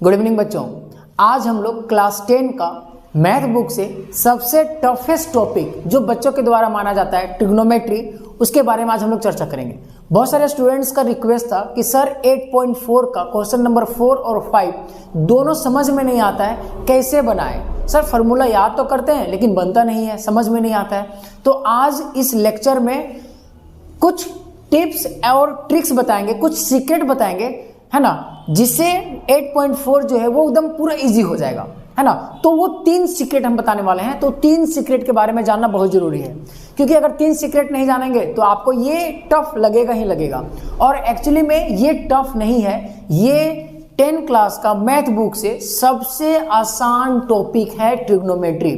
Good evening बच्चों। आज हम लोग क्लास 10 का मैथ बुक से सबसे टफेस्ट टॉपिक जो बच्चों के द्वारा माना जाता है ट्रिग्नोमेट्री, उसके बारे में आज हम लोग चर्चा करेंगे। बहुत सारे स्टूडेंट्स का रिक्वेस्ट था कि सर 8.4 का क्वेश्चन नंबर 4 और 5 दोनों समझ में नहीं आता है, कैसे बनाएं। सर फार्मूला याद तो करते हैं लेकिन बनता नहीं है, समझ में नहीं आता है। तो आज इस लेक्चर में कुछ टिप्स और ट्रिक्स बताएंगे, कुछ सीक्रेट बताएंगे, है ना, जिससे 8.4 जो है वो एकदम पूरा इजी हो जाएगा, है ना। तो वो 3 सीक्रेट हम बताने वाले हैं। तो 3 सीक्रेट के बारे में जानना बहुत जरूरी है, क्योंकि अगर 3 सीक्रेट नहीं जानेंगे तो आपको ये टफ लगेगा ही लगेगा। और एक्चुअली में ये टफ नहीं है, ये 10 क्लास का मैथ बुक से सबसे आसान टॉपिक है ट्रिग्नोमेट्री।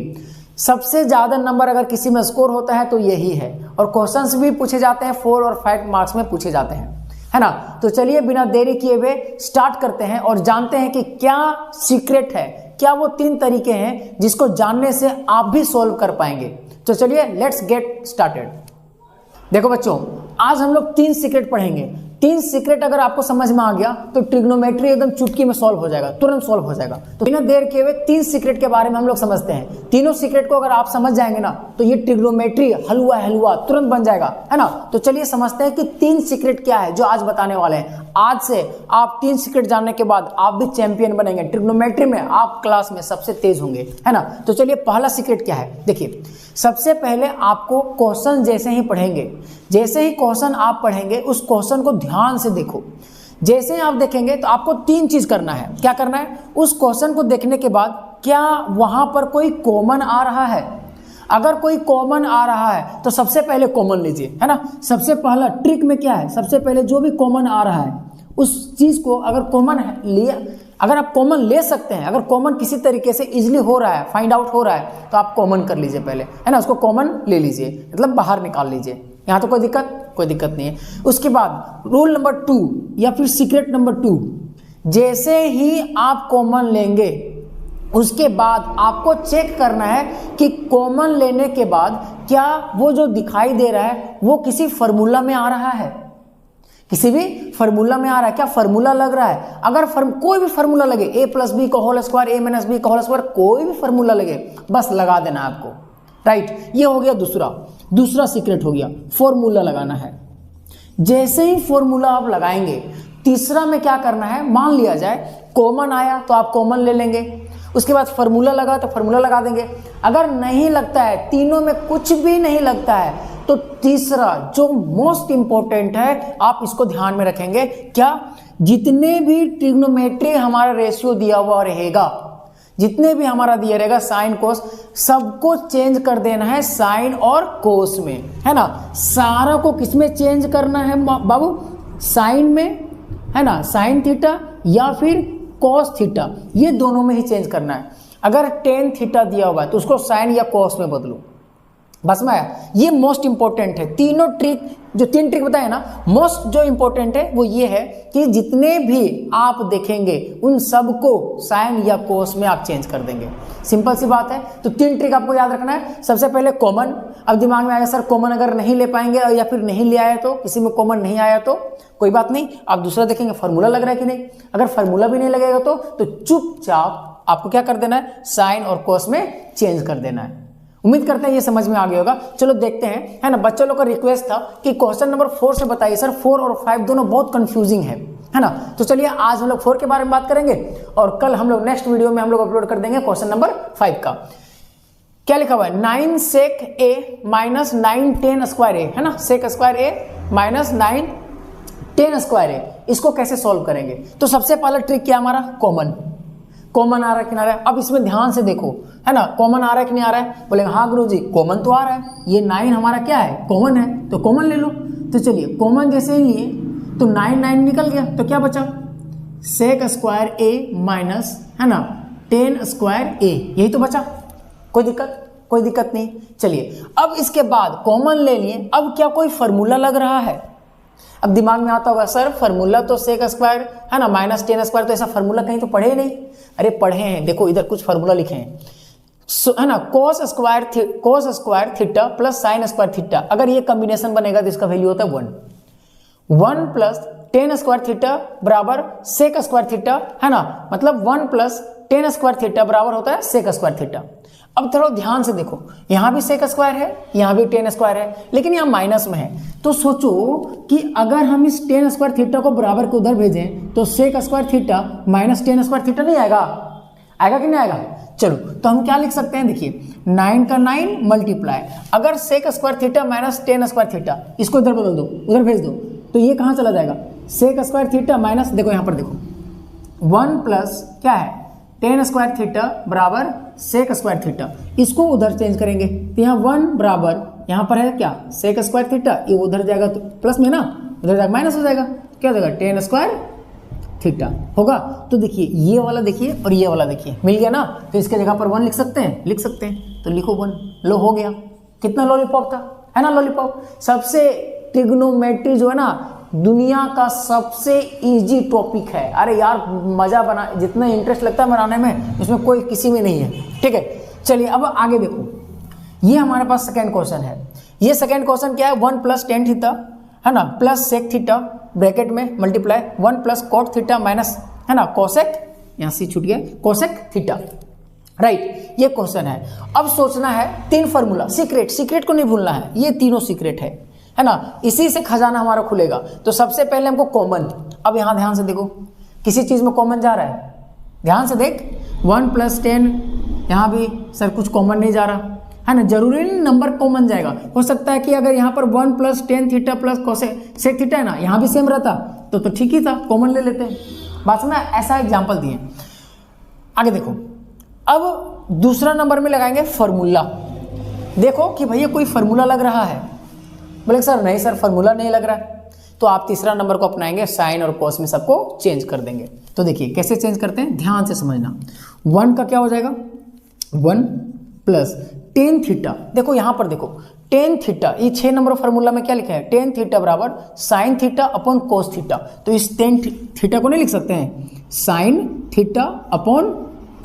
सबसे ज्यादा नंबर अगर किसी में स्कोर होता है तो यही है, और क्वेश्चंस भी पूछे जाते हैं 4 और 5 मार्क्स में पूछे जाते हैं, है ना। तो चलिए बिना देरी किए हुए स्टार्ट करते हैं और जानते हैं कि क्या सीक्रेट है, क्या वो 3 तरीके हैं जिसको जानने से आप भी सॉल्व कर पाएंगे। तो चलिए लेट्स गेट स्टार्टेड। देखो बच्चों, आज हम लोग 3 सीक्रेट पढ़ेंगे। 3 सीक्रेट अगर आपको समझ में आ गया तो ट्रिग्नोमेट्री एकदम चुटकी में सॉल्व हो जाएगा, तुरंत सॉल्व हो जाएगा। तो बिना देर किए हुए 3 सीक्रेट के बारे में हम लोग समझते हैं। तीनों सीक्रेट को अगर आप समझ जाएंगे ना तो ये ट्रिग्नोमेट्री हलवा तुरंत बन जाएगा, है ना। तो चलिए समझते हैं कि 3 सीक्रेट क्या है जो आज बताने वाले हैं। आज से आप 3 सीक्रेट जानने के बाद आप भी चैंपियन बनेंगे ट्रिग्नोमेट्री में, आप क्लास में सबसे तेज होंगे, है ना। तो चलिए पहला सीक्रेट क्या है, देखिए। सबसे पहले आपको क्वेश्चन जैसे ही पढ़ेंगे, जैसे ही क्वेश्चन आप पढ़ेंगे उस क्वेश्चन को ध्यान से देखो। जैसे ही आप देखेंगे तो आपको 3 चीज करना है। क्या करना है? उस क्वेश्चन को देखने के बाद क्या वहां पर कोई कॉमन आ रहा है। अगर कोई कॉमन आ रहा है तो सबसे पहले कॉमन लीजिए, है ना। सबसे पहला ट्रिक में क्या है, सबसे पहले जो भी कॉमन आ रहा है उस चीज को अगर कॉमन लिया, अगर आप कॉमन ले सकते हैं, अगर कॉमन किसी तरीके से इजीली हो रहा है, फाइंड आउट हो रहा है, तो आप कॉमन कर लीजिए पहले, है ना। उसको कॉमन ले लीजिए, मतलब बाहर निकाल लीजिए। यहाँ तो कोई दिक्कत नहीं है। उसके बाद रूल नंबर 2 या फिर सीक्रेट नंबर 2, जैसे ही आप कॉमन लेंगे उसके बाद आपको चेक करना है कि कॉमन लेने के बाद क्या वो जो दिखाई दे रहा है वो किसी फॉर्मूला में आ रहा है, किसी भी फॉर्मूला में आ रहा है, क्या फॉर्मूला लग रहा है। अगर कोई भी फॉर्मूला लगे, a+b का होल स्क्वायर, a-b का होल स्क्वायर, कोई भी फॉर्मूला लगे बस लगा देना है आपको, राइट। ये हो गया दूसरा सीक्रेट हो गया, फॉर्मूला लगाना है। जैसे ही फॉर्मूला आप लगाएंगे, तीसरा में क्या करना है, मान लिया जाए कॉमन आया तो आप कॉमन ले लेंगे, उसके बाद फॉर्मूला लगा तो फॉर्मूला लगा देंगे। अगर नहीं लगता है, तीनों में कुछ भी नहीं लगता है, तो तीसरा जो मोस्ट इंपॉर्टेंट है आप इसको ध्यान में रखेंगे। क्या? जितने भी ट्रिग्नोमेट्री हमारा रेशियो दिया हुआ रहेगा, जितने भी हमारा दिया रहेगा साइन कोस, सबको चेंज कर देना है साइन और कोस में, है ना। सारा को किसमें चेंज करना है बाबू? साइन में, है ना, साइन थीटा या फिर कॉस थीटा, ये दोनों में ही चेंज करना है। अगर टेन थीटा दिया हुआ है तो उसको साइन या कॉस में बदलो, बस में आया। ये मोस्ट इंपॉर्टेंट है। तीनों ट्रिक, जो 3 ट्रिक बताए ना, मोस्ट जो इंपॉर्टेंट है वो ये है कि जितने भी आप देखेंगे उन सबको साइन या कोस में आप चेंज कर देंगे। सिंपल सी बात है। तो 3 ट्रिक आपको याद रखना है। सबसे पहले कॉमन। अब दिमाग में आएगा सर कॉमन अगर नहीं ले पाएंगे या फिर नहीं ले आया तो, किसी में कॉमन नहीं आया तो कोई बात नहीं, आप दूसरा देखेंगे फार्मूला लग रहा है कि नहीं। अगर फार्मूला भी नहीं लगेगा तो चुपचाप आपको क्या कर देना है, साइन और कोस में चेंज कर देना है। उम्मीद करते हैं ये समझ में आ गया होगा। चलो देखते हैं, है ना। बच्चों लोग का रिक्वेस्ट था कि क्वेश्चन नंबर 4 से बताइए सर, 4 और 5 दोनों बहुत कंफ्यूजिंग है ना। तो चलिए आज हम लोग 4 के बारे में बात करेंगे और कल हम लोग नेक्स्ट वीडियो में हम लोग अपलोड कर देंगे क्वेश्चन नंबर 5 का। क्या लिखा हुआ है, 9 sec a minus 9 tan square a, है ना। sec square a minus 9 tan square a, इसको कैसे सॉल्व करेंगे? तो सबसे पहला ट्रिक क्या हमारा, कॉमन आ रहा है कि नहीं आ रहा है। अब इसमें ध्यान से देखो, है ना, कॉमन आ रहा है कि नहीं आ रहा है। बोलेंगे हाँ गुरुजी कॉमन तो आ रहा है, ये 9 हमारा क्या है, कॉमन है, तो कॉमन ले लो। तो चलिए कॉमन जैसे ही लिए तो 9 निकल गया, तो क्या बचा, सेक स्क्वायर a माइनस, है ना, tan स्क्वायर a, यही तो बचा। कोई दिक्कत नहीं। चलिए अब इसके बाद कॉमन ले लिए, अब क्या कोई फॉर्मूला लग रहा है। अब दिमाग में आता होगा सर फार्मूला तो सेक स्क्वायर, है ना, माइनस tan स्क्वायर, तो ऐसा फार्मूला कहीं तो पढ़े ही नहीं। अरे पढ़े हैं, देखो इधर कुछ फार्मूला लिखे हैं, है ना। Cos square theta plus sine square theta, अगर ये कॉम्बिनेशन बनेगा तो इसका वैल्यू होता है 1 प्लस टेन स्क्वायर थीटा बराबर सेक स्क्वायर थीटा, है ना, मतलब 1 प्लस टेन स्क्वायर थीटा बराबर होता है सेक स्क्वायर थीटा। अब थोड़ा ध्यान से देखो, यहां भी सेक स्क्वायर है, यहां भी टेन स्क्वायर है, लेकिन यहां माइनस में है। तो सोचो कि अगर हम इस टेन स्क्वायर थीटा को बराबर के उधर भेजें तो sec square theta minus tan square theta नहीं आएगा? आएगा कि नहीं आएगा? चलो तो हम क्या लिख सकते हैं, देखिए 9 का 9 मल्टीप्लाई, अगर sec square theta minus tan square theta, इसको इधर बदल दो, उधर भेज दो, तो ये कहां चला जाएगा? सेक स्क्वायर थीटा माइनस, देखो यहां पर देखो 1 प्लस क्या है टेन स्क्वायर थीटा बराबर सेक स्क्वायर थीटा, इसको उधर चेंज करेंगे तो यहाँ 1 बराबर यहाँ पर है क्या सेक स्क्वायर थीटा, ये उधर जाएगा तो प्लस में ना, उधर जाएगा माइनस हो जाएगा, क्या हो जाएगा टेन स्क्वायर थीटा होगा। तो देखिए ये वाला देखिए और ये वाला देखिए मिल गया ना, तो इसके जगह पर 1 लिख सकते हैं, लिख सकते हैं, तो लिखो 1, लो हो गया। कितना लॉलीपॉप था, है ना लॉलीपॉप। सबसे ट्रिग्नोमेट्री जो है ना दुनिया का सबसे इजी टॉपिक है। अरे यार मजा बना, जितना इंटरेस्ट लगता है बनाने में इसमें कोई किसी में नहीं है, ठीक है। चलिए अब आगे देखो, ये हमारे पास सेकेंड क्वेश्चन है। ये सेकेंड क्वेश्चन क्या है, 1 प्लस टेन थीटा, है ना, प्लस सेक थीटा ब्रैकेट में multiply 1 plus cot theta minus, है ना, कोसेक, यहाँ से छूट गया, कोसेक थीटा, राइट। ये क्वेश्चन है। अब सोचना है 3 फॉर्मूला, सीक्रेट को नहीं भूलना है, ये तीनों सीक्रेट है ना, इसी से खजाना हमारा खुलेगा। तो सबसे पहले हमको कॉमन, अब यहां ध्यान से देखो किसी चीज में कॉमन जा रहा है, ध्यान से देख 1 प्लस 10, यहां भी सर कुछ कॉमन नहीं जा रहा, है ना, जरूरी नहीं नंबर कॉमन जाएगा, हो सकता है कि अगर यहाँ पर 1 plus tan theta plus cosec sec theta है ना, यहाँ भी सेम रहता तो ठीक ही था, कॉमन ले लेते हैं। बात में ऐसा एग्जाम्पल दिए। आगे देखो, अब दूसरा नंबर में लगाएंगे फॉर्मूला। देखो कि भैया कोई फॉर्मूला लग रहा है, बोले सर नहीं सर फॉर्मूला नहीं लग रहा है, तो आप तीसरा नंबर को अपनाएंगे, साइन और कॉस में सबको चेंज कर देंगे। तो देखिए कैसे चेंज करते हैं, ध्यान से समझना। 1 का क्या हो जाएगा, 1 प्लस टेन थीटा, देखो यहां पर देखो टेन थीटा, ये 6 नंबर फॉर्मूला में क्या लिखा है, टेन थीटा बराबर sine theta upon cos theta. तो इस टेन थीटा को नहीं लिख सकते हैं, sine theta upon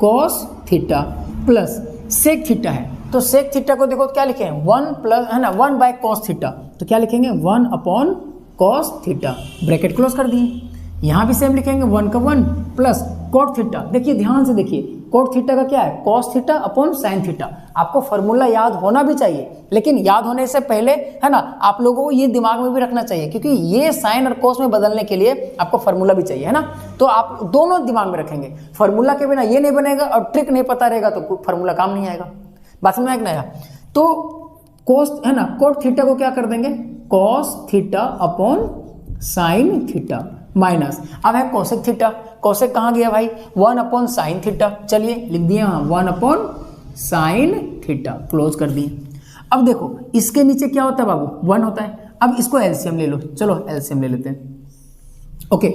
cos theta plus sec theta है, तो सेक थीटा को देखो क्या लिखे हैं 1 प्लस, है ना, 1 बाय कॉस थीटा, तो क्या लिखेंगे 1 upon cos theta, bracket close कर दिए। यहां भी सेम लिखेंगे 1 का 1 प्लस कोट थीटा। देखिए ध्यान से देखिए, कोट थीटा का क्या है, cos theta upon sine theta. आपको फॉर्मूला याद होना भी चाहिए, लेकिन याद होने से पहले, है ना, आप लोगों को ये दिमाग में भी रखना चाहिए, क्योंकि ये साइन और कॉस में बदलने के लिए आपको फॉर्मूला भी चाहिए, है ना। तो आप दोनों दिमाग में रखेंगे, फॉर्मूला के बिना ये नहीं बनेगा और ट्रिक नहीं पता रहेगा तो फॉर्मूला काम नहीं आएगा। बात समझ में आएगा। तो कोस, है ना, कोट थीटा को क्या कर देंगे, cos theta upon sine theta minus, अब है कोसेक थीटा, कोसेक कहाँ गया भाई, 1 अपॉन साइन थीटा, चलिए लिख दिए हाँ 1 अपॉन साइन थीटा, क्लोज कर दिए। अब देखो इसके नीचे क्या होता है बाबू, 1 होता है। अब इसको एलसीएम ले लो, चलो एलसीएम ले लेते हैं। ओके,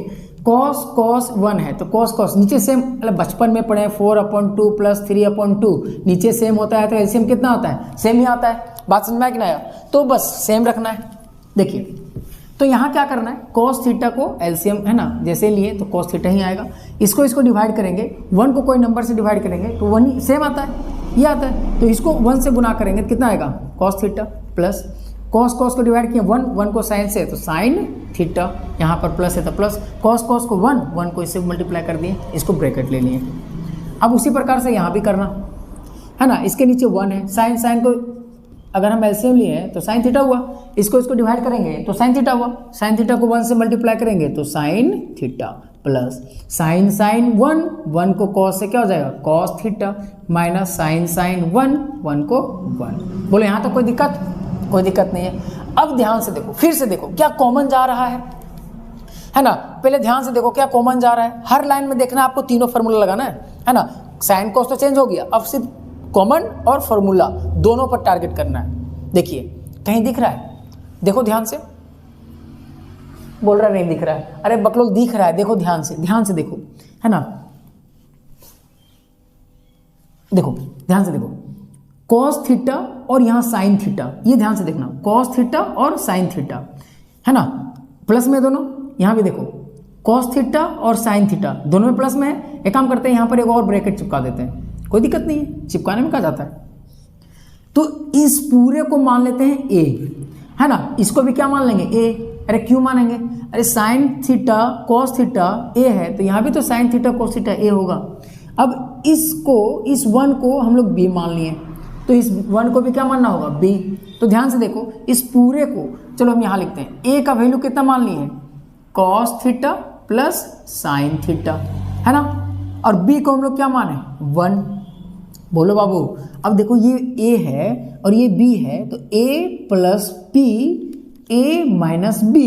कॉस कॉस 1 है तो कॉस कॉस नीचे सेम, मतलब बचपन में पढ़े 4/2 प्लस 3/2, नीचे सेम होता है तो एलसीएम कितना आता है, सेम ही आता है। बात समझ में आया कि नहीं आया, तो बस सेम रखना है। देखिए तो यहाँ क्या करना है, कॉस थीटा को एलसीएम, है ना, जैसे लिए तो कॉस थीटा ही आएगा, इसको डिवाइड करेंगे, 1 को कोई नंबर से डिवाइड करेंगे तो 1 सेम आता है, ये आता है, तो इसको 1 से गुना करेंगे तो कितना आएगा, cos theta plus cos cos को डिवाइड किया 1 को साइन से तो साइन थीटा, यहाँ पर प्लस है तो प्लस, कॉस कॉस को 1 को इससे मल्टीप्लाई कर दिए, इसको ब्रैकेट ले लिए। अब उसी प्रकार से यहाँ भी करना है ना, इसके नीचे 1 है, साइन को अगर हम एलसीएम लिए हैं तो साइन थीटा हुआ, इसको डिवाइड करेंगे तो साइन थीटा हुआ, साइन थीटा को 1 से मल्टीप्लाई करेंगे तो साइन थीटा प्लस साइन 1 को कॉस से क्या हो जाएगा, कॉस थीटा माइनस साइन 1 को 1। बोले यहाँ तक कोई दिक्कत नहीं है। अब ध्यान से देखो, फिर से देखो क्या कॉमन जा रहा है ना, पहले ध्यान से देखो क्या कॉमन जा रहा है। हर लाइन में देखना आपको तीनों फॉर्मूला लगाना है ना, साइन कॉस तो चेंज हो गया, अब सिर्फ कॉमन और फॉर्मूला दोनों पर टारगेट करना है। देखिए कहीं दिख रहा है, देखो ध्यान से, बोल रहा नहीं दिख रहा है, अरे बकलोल दिख रहा है, देखो ध्यान से देखो, है ना, देखो ध्यान से देखो, कॉस थीटा और यहाँ साइन थीटा, ये ध्यान से देखना, कॉस थीटा और साइन थीटा, है ना, प्लस में दोनों, यहाँ भी देखो कॉस थीटा और साइन थीटा दोनों में प्लस में है। एक काम करते हैं, यहाँ पर एक और ब्रैकेट चिपका देते हैं, कोई दिक्कत नहीं है, चिपकाने में कहा जाता है। तो इस पूरे को मान लेते हैं ए, है ना, इसको भी क्या मान लेंगे ए, अरे क्यों मानेंगे, अरे साइन थीटा कॉस थीटा ए है तो यहाँ भी तो साइन थीटा कॉस थीटा ए होगा। अब इसको, इस 1 को हम लोग b मान लिए तो इस 1 को भी क्या मानना होगा b। तो ध्यान से देखो इस पूरे को चलो हम यहाँ लिखते हैं, a का वैल्यू कितना मान लिए cos theta plus sine theta है ना, और b को हम लोग क्या माने 1। बोलो बाबू, अब देखो ये a है और ये b है तो a plus p a minus b,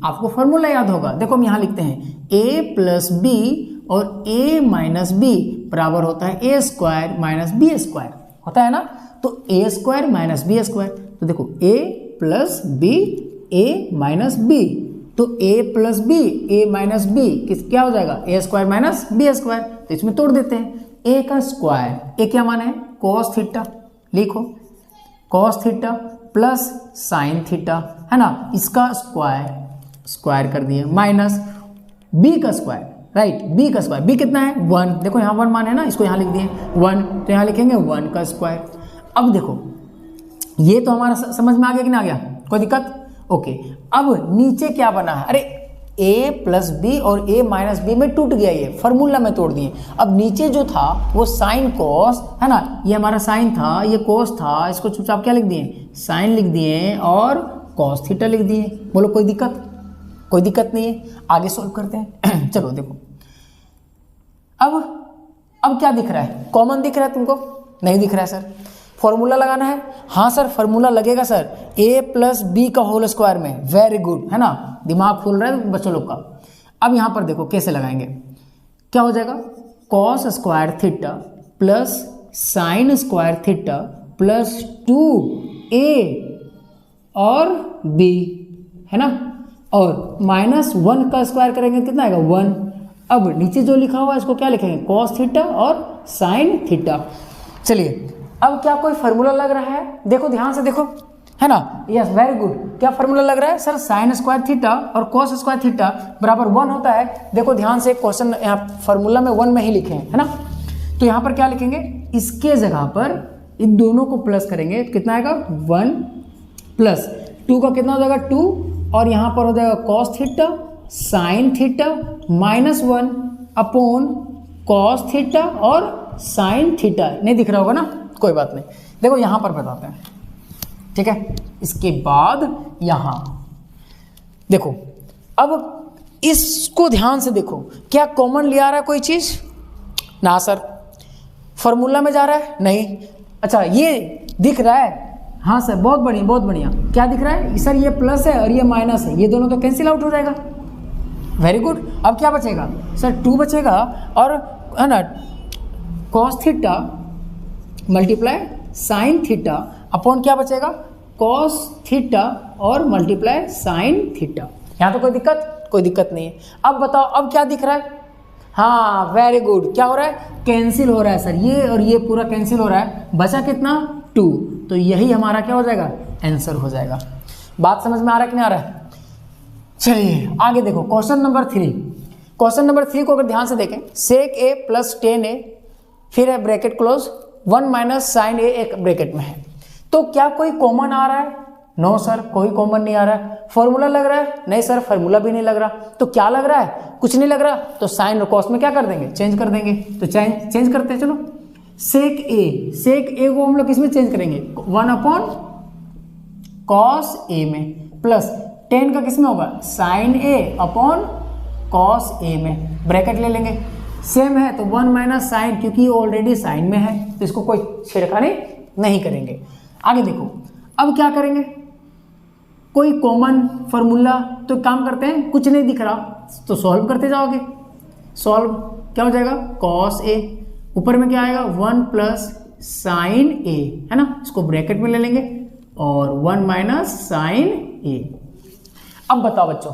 आपको फॉर्मूला याद होगा। देखो हम यहाँ लिखते हैं a प्लस b और a माइनस b बराबर होता है a square minus b square, होता है ना। तो a square minus b square, तो देखो a plus b a minus b, तो a plus b a minus b किस क्या हो जाएगा a square minus b square. तो इसमें तोड़ देते हैं, a का स्क्वायर, a क्या माना है cos थीटा, लिखो cos theta plus sine theta है ना, इसका स्क्वायर कर दिए माइनस b का स्क्वायर, राइट b का स्क्वायर, b कितना है 1, देखो यहाँ 1 मान है ना, इसको यहाँ लिख दिए 1 तो यहाँ लिखेंगे 1 का स्क्वायर। अब देखो ये तो हमारा समझ में आ गया कि ना आ गया, कोई दिक्कत, ओके। अब नीचे क्या बना है, अरे a प्लस बी और a माइनस बी में टूट गया, ये फॉर्मूला में तोड़ दिए। अब नीचे जो था वो साइन कॉस है ना, ये हमारा साइन था ये कॉस था, इसको चुपचाप क्या लिख दिए साइन लिख दिए और कॉस थीटा लिख दिए। बोलो कोई दिक्कत, कोई दिक्कत नहीं है, आगे सोल्व करते हैं। चलो देखो अब क्या दिख रहा है, कॉमन दिख रहा है तुमको, नहीं दिख रहा है सर, फॉर्मूला लगाना है। हाँ सर फॉर्मूला लगेगा सर, a प्लस बी का होल स्क्वायर में, वेरी गुड है ना, दिमाग खुल रहा है बच्चों लोग का। अब यहाँ पर देखो कैसे लगाएंगे, क्या हो जाएगा cos square theta plus sine square theta plus 2a और b है ना, और माइनस 1 का स्क्वायर करेंगे कितना आएगा 1। अब नीचे जो लिखा हुआ है इसको क्या लिखेंगे कॉस थीटा और साइन थीटा। चलिए अब क्या कोई फार्मूला लग रहा है, देखो ध्यान से देखो है ना, यस वेरी गुड, क्या फार्मूला लग रहा है सर साइन स्क्वायर थीटा और कॉस स्क्वायर थीटा बराबर 1 होता है। देखो ध्यान से क्वेश्चन यहाँ फार्मूला में 1 में ही लिखे हैं है ना, तो यहाँ पर क्या लिखेंगे, इसके जगह पर इन दोनों को प्लस करेंगे, कितना आएगा 1 प्लस 2 का कितना हो जाएगा 2 और यहाँ पर हो जाएगा cos theta sine theta minus 1 upon cos theta और साइन थीटा। नहीं दिख रहा होगा ना, कोई बात नहीं, देखो यहाँ पर बताते हैं, ठीक है। इसके बाद यहाँ देखो, अब इसको ध्यान से देखो, क्या कॉमन ले आ रहा है कोई चीज ना सर, फॉर्मूला में जा रहा है नहीं, अच्छा ये दिख रहा है, हाँ सर बहुत बढ़िया बहुत बढ़िया, क्या दिख रहा है सर ये प्लस है और ये माइनस है, ये दोनों तो कैंसिल आउट हो जाएगा, वेरी गुड। अब क्या बचेगा सर 2 बचेगा और है ना cos theta multiply sign theta upon क्या बचेगा कॉस थीटा और मल्टीप्लाई साइन थीटा। यहाँ तो कोई दिक्कत नहीं है। अब बताओ अब क्या दिख रहा है, हाँ वेरी गुड, क्या हो रहा है कैंसिल हो रहा है सर, ये और ये पूरा कैंसिल हो रहा है, बचा कितना 2, तो यही हमारा क्या हो जाएगा आंसर हो जाएगा। बात समझ में आ रहा है कि नहीं आ रहा है। चलिए आगे देखो क्वेश्चन नंबर 3, क्वेश्चन नंबर 3 को अगर ध्यान से देखें, सेक a प्लस टेन ए फिर है ब्रैकेट क्लोज 1 माइनस साइन ए एक ब्रैकेट में है, तो क्या कोई कॉमन आ रहा है, नो सर कोई कॉमन नहीं आ रहा है। फॉर्मूला लग रहा है, नहीं सर फॉर्मूला भी नहीं लग रहा, तो क्या लग रहा है कुछ नहीं लग रहा, तो साइन और कॉस में क्या कर देंगे चेंज कर देंगे, तो चेंज करते हैं। चलो सेक ए को हम लोग किसमें चेंज करेंगे 1 अपॉन कॉस ए में, प्लस टेन का किसमें होगा sign A upon cos A में, ब्रैकेट ले लेंगे, सेम है तो 1 माइनस साइन, क्योंकि ऑलरेडी साइन में है तो इसको कोई छेड़खानी नहीं करेंगे। आगे देखो अब क्या करेंगे, कोई कॉमन फार्मूला, तो काम करते हैं, कुछ नहीं दिख रहा तो सॉल्व करते जाओगे, सॉल्व क्या हो जाएगा कॉस ए, ऊपर में क्या आएगा 1 प्लस साइन ए है ना, इसको ब्रैकेट में ले लेंगे और 1 माइनस साइन ए। अब बताओ बच्चों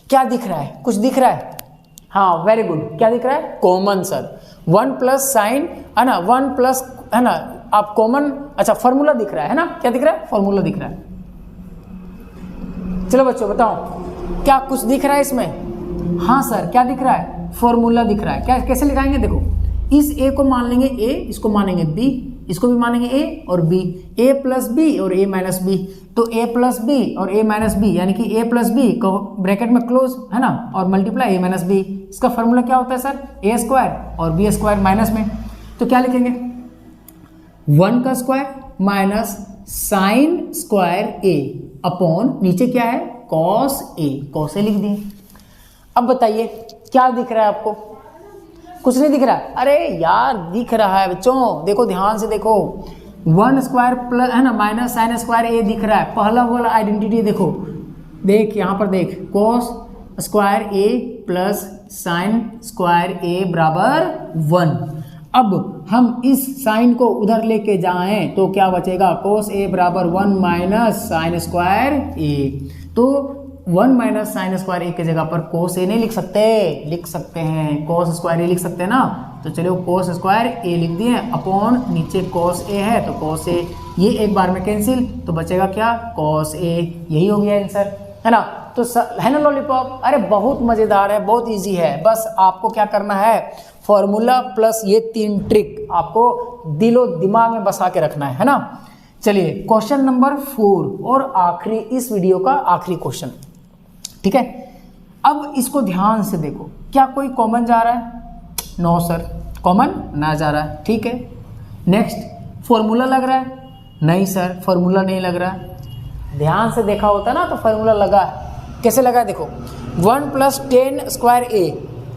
क्या दिख रहा है, कुछ दिख रहा है, हाँ वेरी गुड, क्या दिख रहा है कॉमन सर 1 प्लस साइन है ना, 1 प्लस है ना, आप कॉमन, अच्छा फॉर्मूला दिख रहा है ना, क्या दिख रहा है फॉर्मूला दिख रहा है। चलो बच्चों बताओ क्या कुछ दिख रहा है इसमें, हाँ सर क्या दिख रहा है फॉर्मूला दिख रहा है, क्या कैसे लिखाएंगे, देखो इस ए को मान लेंगे ए, इसको मानेंगे बी, इसको भी मानेंगे ए और बी, ए प्लस बी और ए माइनस बी। तो ए प्लस बी और ए माइनस बी यानी कि ए प्लस बी को ब्रैकेट में क्लोज है ना, और मल्टीप्लाई ए माइनस बी। इसका फॉर्मूला क्या होता है सर, ए स्क्वायर और बी स्क्वायर माइनस में, तो क्या लिखेंगे 1 का square minus sine square A upon नीचे क्या है कॉस ए, कॉस ए लिख दिए। अब बताइए क्या दिख रहा है आपको, कुछ नहीं दिख रहा है? अरे यार दिख रहा है बच्चों, देखो ध्यान से देखो, 1 स्क्वायर प्लस है ना माइनस साइन स्क्वायर ए दिख रहा है। पहला वाला आइडेंटिटी देखो, देख यहाँ पर देख, कॉस स्क्वायर ए प्लस साइन स्क्वायर ए बराबर 1। अब हम इस साइन को उधर लेके जाएं तो क्या बचेगा, कोस ए बराबर 1 माइनस साइन स्क्वायर ए। तो 1 माइनस साइन स्क्वायर ए की जगह पर कोस ए नहीं लिख सकते हैं, कोस स्क्वायर ए लिख सकते हैं ना। तो चलो कोस स्क्वायर ए लिख दिए अपॉन नीचे कोस ए है तो कोस ए, ये एक बार में कैंसिल, तो बचेगा क्या कोस ए। यही हो गया आंसर है ना। तो है ना लॉलीपॉप, अरे बहुत मज़ेदार है, बहुत इजी है। बस आपको क्या करना है, फॉर्मूला प्लस ये 3 ट्रिक आपको दिलो दिमाग में बसा के रखना है ना। चलिए क्वेश्चन नंबर 4 और आखिरी, इस वीडियो का आखिरी क्वेश्चन, ठीक है। अब इसको ध्यान से देखो, क्या कोई कॉमन जा रहा है? नो सर, कॉमन ना जा रहा है, ठीक है। नेक्स्ट फॉर्मूला लग रहा है? नहीं सर, फॉर्मूला नहीं लग रहा है। ध्यान से देखा होता ना तो फॉर्मूला लगा है। कैसे लगा है देखो, 1 प्लस 10 स्क्वायर ए,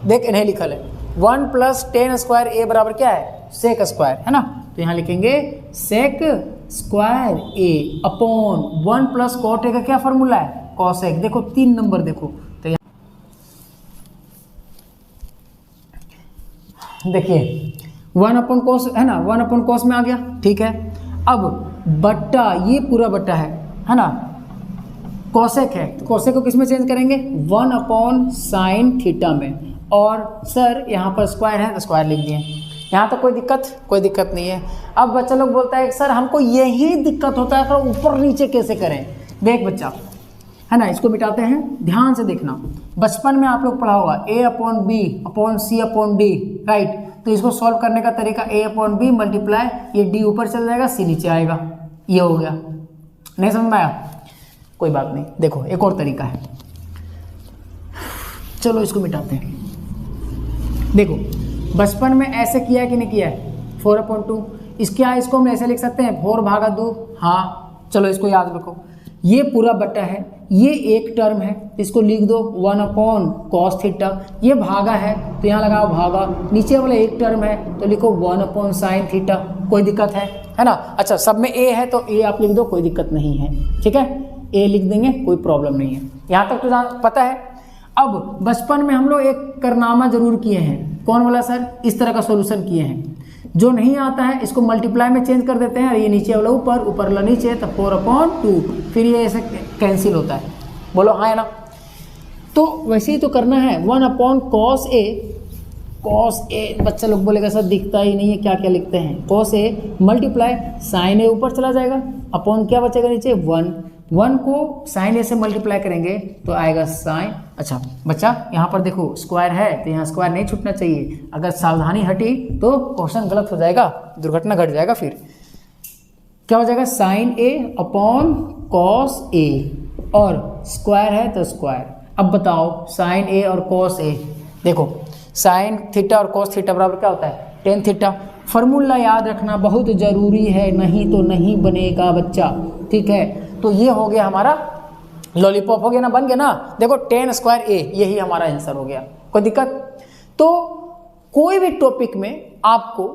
देख इन्हें लिखल है 1 प्लस 10 स्क्वायर ए बराबर क्या है, सेक स्क्वायर है ना। तो यहाँ लिखेंगे sec square A upon 1 plus cot A का क्या फॉर्मूला है, कॉसेक। देखो 3 नंबर देखो, तो देखिए 1 अपॉन कॉस है ना, 1 अपॉन कॉस में आ गया, ठीक है। अब बट्टा, ये पूरा बट्टा है ना, कॉसेक है, तो कॉसेक को किस में चेंज करेंगे, 1 अपॉन साइन थीटा में। और सर यहाँ पर स्क्वायर है तो स्क्वायर लिख दिए। यहाँ तक कोई दिक्कत नहीं है। अब बच्चा लोग बोलता है सर हमको यही दिक्कत होता है, तो ऊपर नीचे कैसे करें। देख बच्चा है ना, इसको मिटाते हैं, ध्यान से देखना। बचपन में आप लोग पढ़ा होगा ए अपॉन बी अपॉन सी अपॉन डी, राइट। तो इसको सॉल्व करने का तरीका ए अपॉन बी मल्टीप्लाई, ये डी ऊपर चल जाएगा सी नीचे आएगा, ये हो गया। नहीं समझ में आया, कोई बात नहीं। देखो एक और तरीका है, चलो इसको मिटाते हैं। देखो बचपन में ऐसे किया है कि नहीं किया है, 4/2, इसको हम ऐसे लिख सकते हैं 4/2। हाँ चलो इसको याद रखो, ये पूरा बट्टा है, ये एक टर्म है, इसको लिख दो 1 अपॉन कॉस थीटा। ये भागा है तो यहाँ लगाओ भागा, नीचे वाला एक टर्म है तो लिखो 1 अपॉन साइन थीटा। कोई दिक्कत है ना। अच्छा सब में ए है तो ए आप लिख दो, कोई दिक्कत नहीं है, ठीक है। ए लिख देंगे, कोई प्रॉब्लम नहीं है। यहाँ तक तो पता है। अब बचपन में हम लोग एक कारनामा जरूर किए हैं, कौन वाला सर, इस तरह का सॉल्यूशन किए हैं। जो नहीं आता है इसको मल्टीप्लाई में चेंज कर देते हैं, और ये नीचे वाला ऊपर, ऊपर वाला नीचे, तो 4/2, फिर ये ऐसे कैंसिल होता है। बोलो हाँ है ना। तो वैसे ही तो करना है, 1 अपॉन कॉस ए, बच्चा लोग बोलेगा सर दिखता ही नहीं है, क्या क्या लिखते हैं, कॉस ए मल्टीप्लाई साइन ए ऊपर चला जाएगा, अपॉन क्या बचेगा नीचे 1 को साइन ए से मल्टीप्लाई करेंगे तो आएगा साइन। अच्छा बच्चा यहाँ पर देखो स्क्वायर है तो यहाँ स्क्वायर नहीं छूटना चाहिए, अगर सावधानी हटी तो क्वेश्चन गलत हो जाएगा, दुर्घटना घट जाएगा। फिर क्या हो जाएगा, sign A upon cos A, और स्क्वायर है तो स्क्वायर। अब बताओ साइन ए और कॉस ए, देखो साइन थीटा और कॉस थीटा बराबर क्या होता है, टेन थीटा। फॉर्मूला याद रखना बहुत ज़रूरी है, नहीं तो नहीं बनेगा बच्चा, ठीक है। तो ये हो गया हमारा लॉलीपॉप, हो गया ना, बन गया ना। देखो टेन स्क्वायर ए, यही हमारा आंसर हो गया। कोई दिक्कत? तो कोई भी टॉपिक में आपको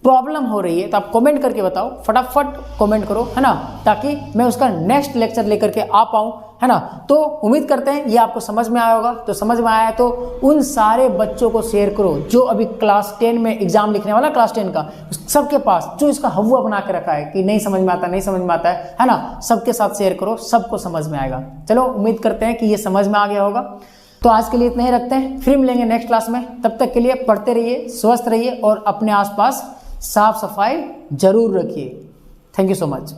प्रॉब्लम हो रही है तो आप कमेंट करके बताओ, फटाफट कमेंट करो, है ना, ताकि मैं उसका नेक्स्ट लेक्चर लेकर के आ पाऊँ, है ना। तो उम्मीद करते हैं ये आपको समझ में आया होगा। तो समझ में आया तो उन सारे बच्चों को शेयर करो जो अभी क्लास 10 में एग्जाम लिखने वाला, क्लास 10 का, सबके पास जो इसका हवा बना के रखा है कि नहीं समझ में आता, नहीं समझ में आता है ना, सबके साथ शेयर करो, सबको समझ में आएगा। चलो उम्मीद करते हैं कि ये समझ में आ गया होगा। तो आज के लिए इतना ही रखते हैं, फिर मिलेंगे नेक्स्ट क्लास में। तब तक के लिए पढ़ते रहिए, स्वस्थ रहिए और अपने आसपास साफ सफाई जरूर रखिए। Thank you so much.